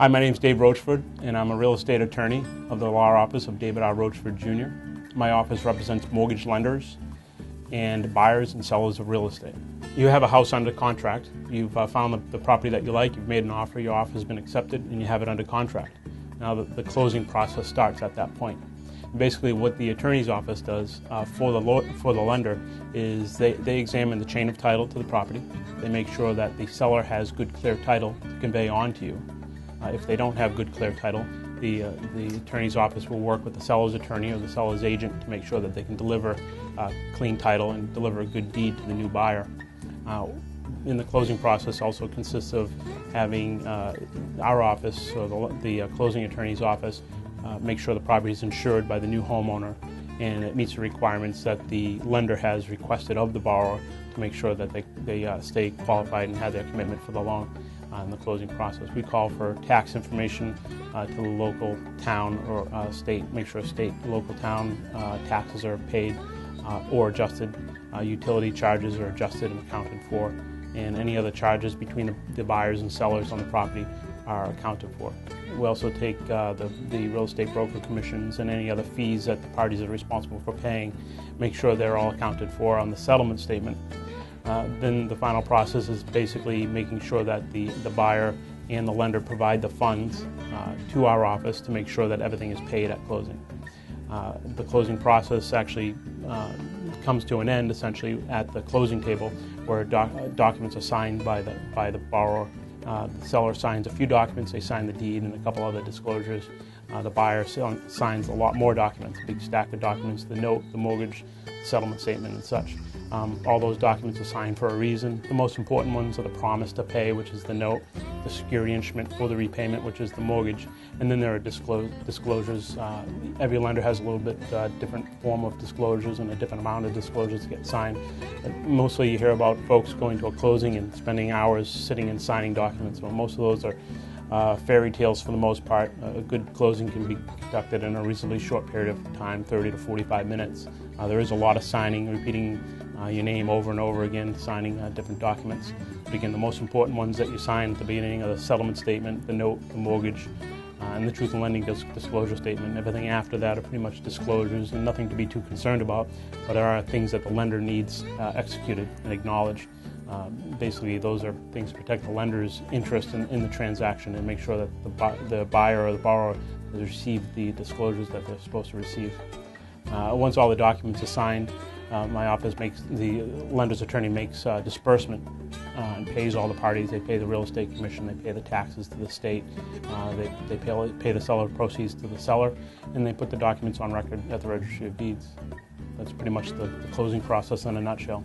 Hi, my name is Dave Rochford, and I'm a real estate attorney of the law office of David R. Rochford Jr. My office represents mortgage lenders and buyers and sellers of real estate. You have a house under contract, you've found the property that you like, you've made an offer, your offer has been accepted, and you have it under contract. Now the closing process starts at that point. Basically what the attorney's office does for the lender is they examine the chain of title to the property. They make sure that the seller has good, clear title to convey on to you. If they don't have good, clear title, the attorney's office will work with the seller's attorney or the seller's agent to make sure that they can deliver clean title and deliver a good deed to the new buyer. In the closing process also consists of having our office, or the closing attorney's office, make sure the property is insured by the new homeowner and it meets the requirements that the lender has requested of the borrower to make sure that they stay qualified and have their commitment for the loan in the closing process. We call for tax information to the local town or state, make sure state, local town taxes are paid or adjusted, utility charges are adjusted and accounted for, and any other charges between the buyers and sellers on the property are accounted for. We also take the real estate broker commissions and any other fees that the parties are responsible for paying, make sure they're all accounted for on the settlement statement. Then the final process is basically making sure that the buyer and the lender provide the funds to our office to make sure that everything is paid at closing. The closing process actually comes to an end essentially at the closing table, where documents are signed by the borrower. The seller signs a few documents, they sign the deed and a couple other disclosures. The buyer signs a lot more documents, a big stack of documents, the note, the mortgage, the settlement statement and such. All those documents are signed for a reason. The most important ones are the promise to pay, which is the note, the security instrument for the repayment, which is the mortgage, and then there are disclosures. Every lender has a little bit different form of disclosures and a different amount of disclosures to get signed. But mostly you hear about folks going to a closing and spending hours sitting and signing documents. Well, most of those are fairy tales for the most part. A good closing can be conducted in a reasonably short period of time, 30 to 45 minutes. There is a lot of signing, repeating your name over and over again, signing different documents. But again, the most important ones that you sign at the beginning are the settlement statement, the note, the mortgage, and the truth in lending disclosure statement. Everything after that are pretty much disclosures and nothing to be too concerned about, but there are things that the lender needs executed and acknowledged. Basically, those are things to protect the lender's interest in the transaction and make sure that the buyer or the borrower has received the disclosures that they're supposed to receive. Once all the documents are signed, my office the lender's attorney makes disbursement and pays all the parties. They pay the real estate commission, they pay the taxes to the state, they pay the seller proceeds to the seller, and they put the documents on record at the Registry of Deeds. That's pretty much the closing process in a nutshell.